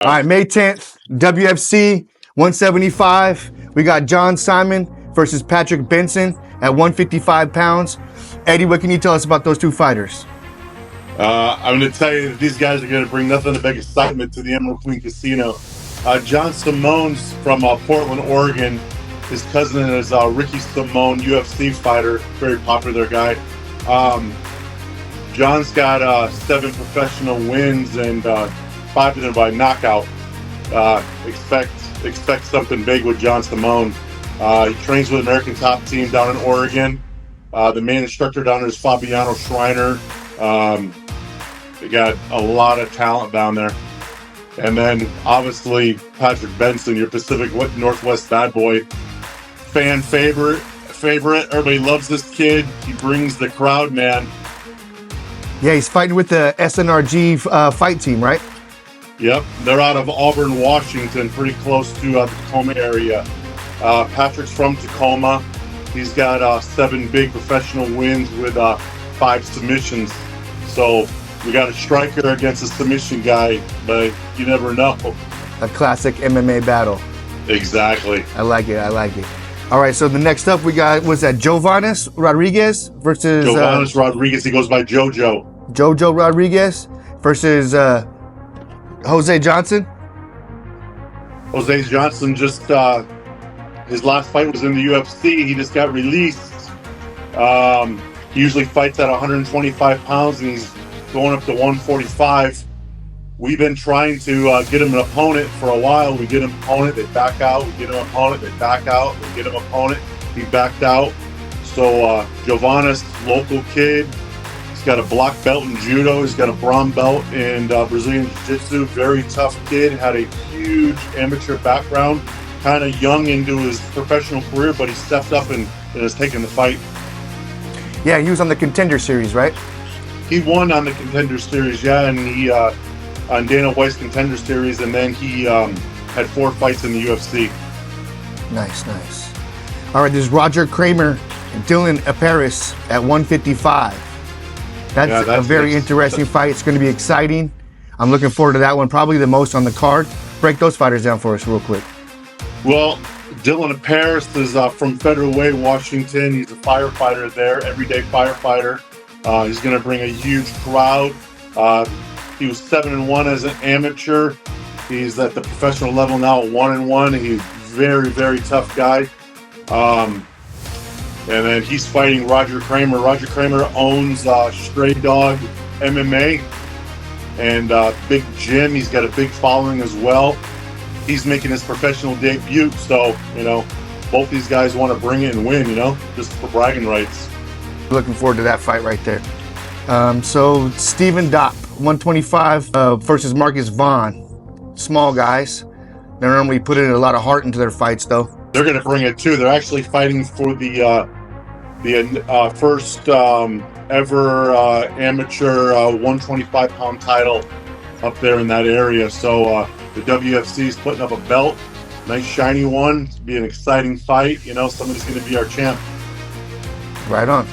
All right, May 10th, WFC 175. We got John Simon versus Patrick Benson at 155 pounds. Eddie, what can you tell us about those two fighters? I'm going to tell you that these guys are going to bring nothing but excitement to the Emerald Queen Casino. John Simone's from Portland, Oregon. His cousin is Ricky Simone, UFC fighter, very popular guy. John's got 7 professional wins and 5 of them by knockout. Expect something big with John Simone. He trains with American Top Team down in Oregon. The main instructor down there is Fabiano Schreiner. They got a lot of talent down there. And then obviously Patrick Benson, your Pacific Northwest bad boy, fan favorite. Everybody loves this kid. He brings the crowd, man. Yeah, he's fighting with the SNRG fight team, right? Yep, they're out of Auburn, Washington, pretty close to the Tacoma area. Patrick's from Tacoma. He's got 7 big professional wins with 5 submissions. So we got a striker against a submission guy, but you never know. A classic MMA battle. Exactly. I like it. All right, so the next up we got, was that Jovanis Rodriguez versus... Jovanis Rodriguez, he goes by Jojo. Jojo Rodriguez versus Jose Johnson. Jose Johnson just, his last fight was in the UFC. He just got released. He usually fights at 125 pounds, and he's going up to 145. We've been trying to get him an opponent for a while. We get him an opponent, they back out. We get him an opponent, they back out. We get him an opponent, he backed out. So Jovanis, local kid. He's got a black belt in judo. He's got a brown belt in Brazilian Jiu-Jitsu. Very tough kid. Had a huge amateur background. Kind of young into his professional career, but he stepped up and has taken the fight. Yeah, he was on the Contender Series, right? He won on the Contender Series, yeah, and he on Dana White's Contender Series, and then he had 4 fights in the UFC. Nice. All right, there's Roger Kramer and Dylan Aparis at 155. That's a very interesting fight. It's going to be exciting. I'm looking forward to that one, probably the most on the card. Break those fighters down for us real quick. Well, Dylan Aparis is from Federal Way, Washington. He's a firefighter there, everyday firefighter. He's going to bring a huge crowd. He was 7-1 as an amateur. He's at the professional level now at 1-1. He's a very, very tough guy. And then he's fighting Roger Kramer. Roger Kramer owns Stray Dog MMA and Big Jim. He's got a big following as well. He's making his professional debut. So, both these guys want to bring it and win, just for bragging rights. Looking forward to that fight right there. So Stephen Dopp, 125 versus Marcus Vaughn. Small guys. They normally put in a lot of heart into their fights, though. They're going to bring it too. They're actually fighting for the first ever amateur 125-pound title up there in that area. So the WFC is putting up a belt, nice shiny one. It's be an exciting fight. Somebody's going to be our champ. Right on.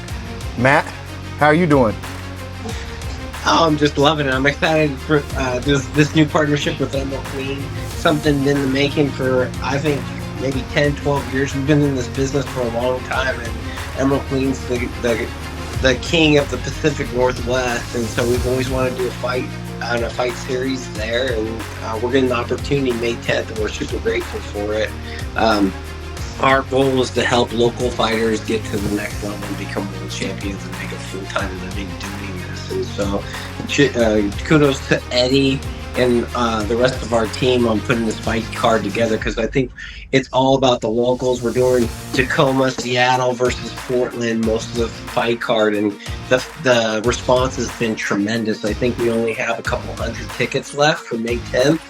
Matt, how are you doing? Oh, I'm just loving it. I'm excited for this new partnership with Emerald Queen. Something in the making for, I think, maybe 10, 12 years. We've been in this business for a long time, and Emerald Queen's the king of the Pacific Northwest, and so we've always wanted to do a fight series there, and we're getting the opportunity May 10th, and we're super grateful for it. Our goal is to help local fighters get to the next level and become world champions and make a full-time living doing this. And so kudos to Eddie and the rest of our team on putting this fight card together, because I think it's all about the locals. We're doing Tacoma, Seattle versus Portland, most of the fight card, and the response has been tremendous. I think we only have a couple hundred tickets left for May 10th.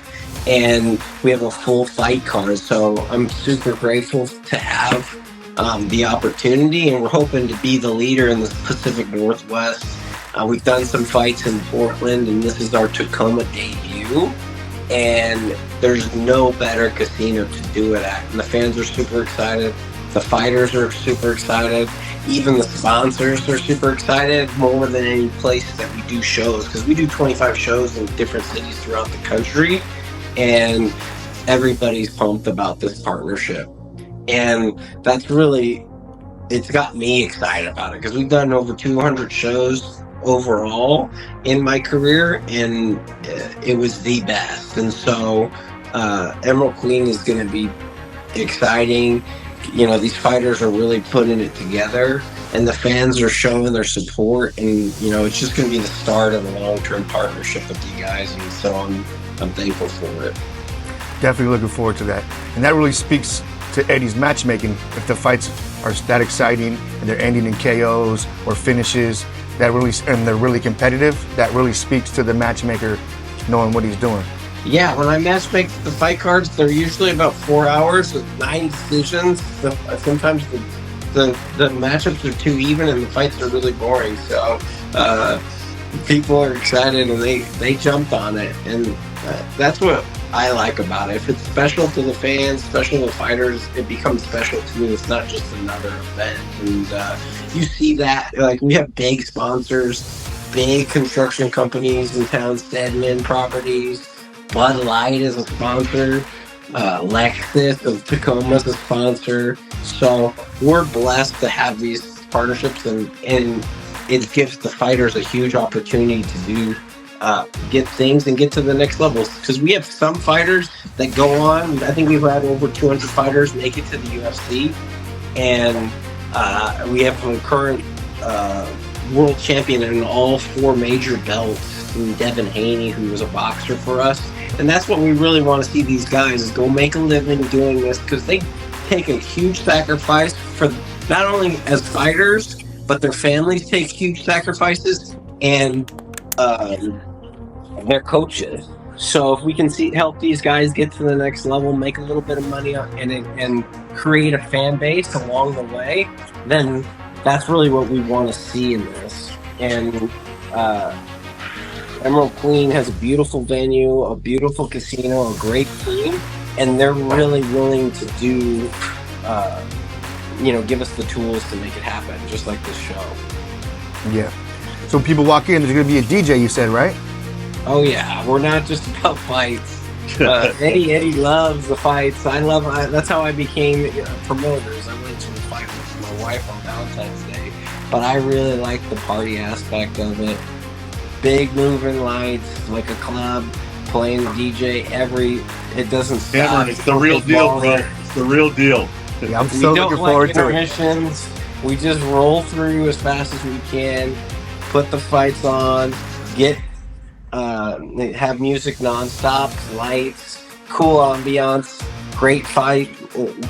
And we have a full fight card, so I'm super grateful to have the opportunity, and we're hoping to be the leader in the Pacific Northwest. We've done some fights in Portland, and this is our Tacoma debut, and there's no better casino to do it at. And the fans are super excited, the fighters are super excited, even the sponsors are super excited, more than any place that we do shows, because we do 25 shows in different cities throughout the country. and everybody's pumped about this partnership. And that's really, it's got me excited about it, because we've done over 200 shows overall in my career, and it was the best. And so Emerald Queen is going to be exciting. These fighters are really putting it together, and the fans are showing their support, and it's just going to be the start of a long-term partnership with you guys, and so I'm thankful for it. Definitely looking forward to that. And that really speaks to Eddie's matchmaking. If the fights are that exciting and they're ending in KOs or finishes, and they're really competitive, that really speaks to the matchmaker knowing what he's doing. Yeah, when I matchmake the fight cards, they're usually about 4 hours with 9 decisions. Sometimes the matchups are too even and the fights are really boring. So people are excited and they jumped on it, and that's what I like about it. If it's special to the fans, special to the fighters, it becomes special to me. It's not just another event. And you see that, like, we have big sponsors, big construction companies in town, Stedman Properties, Bud Light is a sponsor, Lexus of Tacoma is a sponsor. So we're blessed to have these partnerships, and it gives the fighters a huge opportunity to do get things and get to the next levels, because we have some fighters that go on. I think we've had over 200 fighters make it to the UFC, and we have a current world champion in all 4 major belts, Devin Haney, who was a boxer for us. And that's what we really want to see these guys, is go make a living doing this, because they take a huge sacrifice for not only as fighters, but their families take huge sacrifices, and their coaches. So if we can help these guys get to the next level, make a little bit of money, and create a fan base along the way, then that's really what we want to see in this. And Emerald Queen has a beautiful venue, a beautiful casino, a great team, and they're really willing to do, give us the tools to make it happen, just like this show. Yeah. So when people walk in, there's going to be a DJ, you said, right? Oh yeah, we're not just about fights. Eddie loves the fights. That's how I became promoters. I went to a fight with my wife on Valentine's Day, but I really like the party aspect of it. Big moving lights, like a club, playing DJ it doesn't stop. Yeah, man, it's the real deal, bro. It's the real deal. Yeah, I'm so looking forward to it. We just roll through as fast as we can, put the fights on, have music nonstop, lights, cool ambiance, great fight,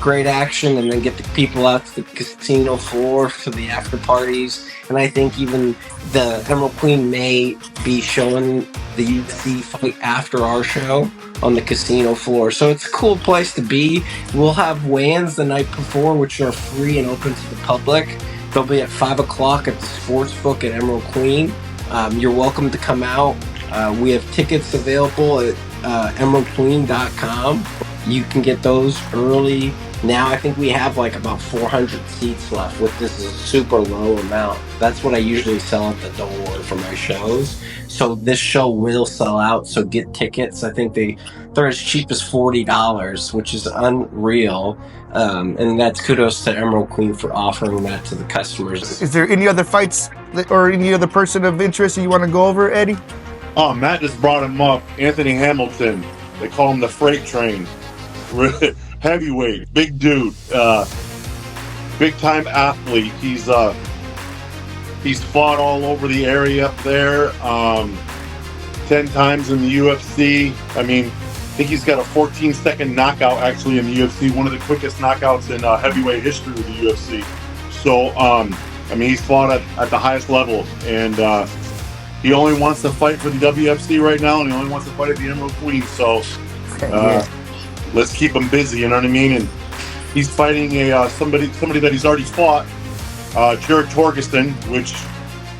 great action, and then get the people out to the casino floor for the after parties. And I think even the Emerald Queen may be showing the UFC fight after our show on the casino floor. So it's a cool place to be. We'll have weigh-ins the night before, which are free and open to the public. They'll be at 5 o'clock at the sports book at Emerald Queen. You're welcome to come out. We have tickets available at emeraldqueen.com. You can get those early. Now I think we have like about 400 seats left, which this is a super low amount. That's what I usually sell at the door for my shows. So this show will sell out, so get tickets. I think they're as cheap as $40, which is unreal. And that's kudos to Emerald Queen for offering that to the customers. Is there any other fights or any other person of interest that you want to go over, Eddie? Oh, Matt just brought him up. Anthony Hamilton. They call him the Freight Train. Heavyweight, big dude, big time athlete. He's fought all over the area up there. 10 times in the UFC. I mean, I think he's got a 14-second knockout actually in the UFC, one of the quickest knockouts in heavyweight history of the UFC. So, I mean, he's fought at the highest level, and he only wants to fight for the WFC right now, and he only wants to fight at the Emerald Queen. So, let's keep him busy, you know what I mean? And he's fighting somebody that he's already fought, Jared Torgerson, which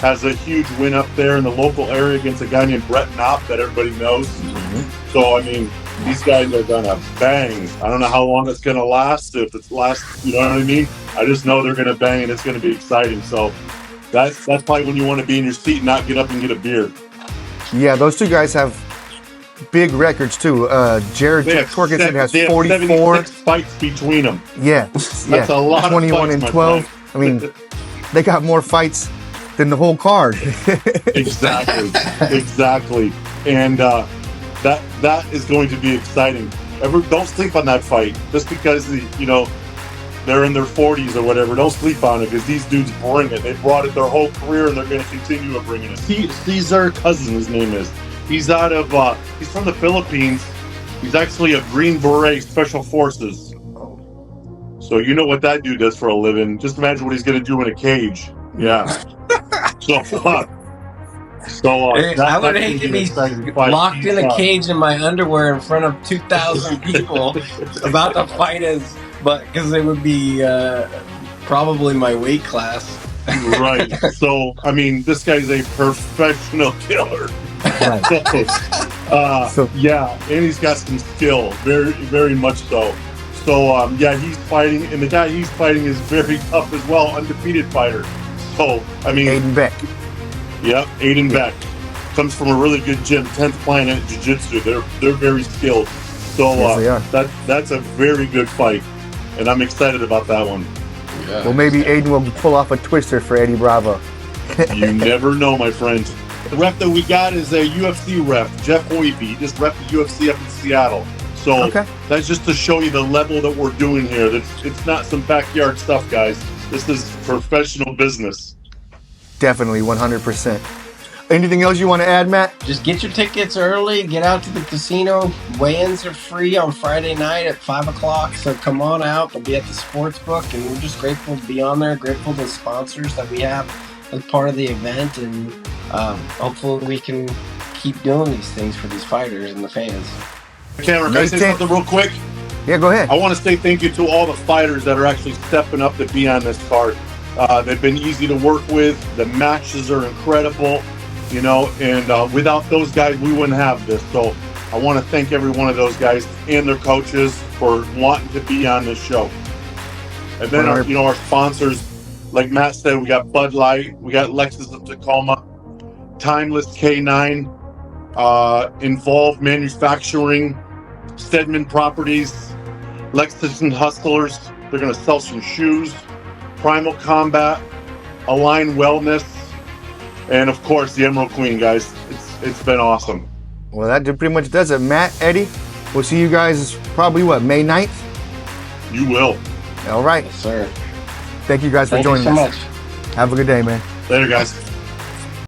has a huge win up there in the local area against a guy named Brett Knopp that everybody knows. Mm-hmm. So, I mean, these guys are gonna bang. I don't know how long it's gonna last. If it's last, you know what I mean? I just know they're gonna bang, and it's gonna be exciting. So that's probably when you want to be in your seat and not get up and get a beer. Yeah, those two guys have big records too. Jared Torgerson has 44 fights between them. Yeah, that's a lot. 21 of fights, and 12. I mean, they got more fights than the whole card. exactly. And that is going to be exciting. Don't sleep on that fight just because they're in their 40s or whatever. Don't sleep on it because these dudes bring it. They brought it their whole career and they're going to continue to bring it. Cesar Cousin, his name is. He's he's from the Philippines. He's actually a Green Beret Special Forces. So you know what that dude does for a living. Just imagine what he's going to do in a cage. Yeah. I would hate to be locked in a cage in my underwear in front of 2,000 people about to fight because it would be probably my weight class. Right. So, I mean, this guy's a professional killer. Yeah, and he's got some skill, very, very much so. So, he's fighting, and the guy he's fighting is very tough as well, undefeated fighter. So, I mean, Aiden Beck. Yep, Aiden Beck comes from a really good gym, 10th Planet Jiu-Jitsu. They're very skilled. So that's a very good fight, and I'm excited about that one. Yeah, well, maybe Aiden will pull off a twister for Eddie Bravo. You never know, my friend. The ref that we got is a UFC ref, Jeff Hoiby. He just ref the UFC up in Seattle. So that's just to show you the level that we're doing here. It's not some backyard stuff, guys. This is professional business. Definitely, 100%. Anything else you want to add, Matt? Just get your tickets early. Get out to the casino. Weigh-ins are free on Friday night at 5 o'clock. So come on out. We'll be at the sports book, and we're just grateful to be on there. Grateful to the sponsors that we have as part of the event, and hopefully we can keep doing these things for these fighters and the fans. Cameron, can I say something real quick? Yeah, go ahead. I want to say thank you to all the fighters that are actually stepping up to be on this card. They've been easy to work with. The matches are incredible, and without those guys, we wouldn't have this. So I want to thank every one of those guys and their coaches for wanting to be on this show. And then our sponsors, like Matt said, we got Bud Light, we got Lexus of Tacoma, Timeless K9, Involved Manufacturing, Stedman Properties, Lexington Hustlers. They're going to sell some shoes. Primal Combat, Align Wellness, and of course the Emerald Queen, guys. It's been awesome. Well, that pretty much does it. Matt, Eddie, we'll see you guys probably May 9th? You will. All right. Yes, sir. Thank you guys for joining us. Thank you so much. Have a good day, man. Later, guys.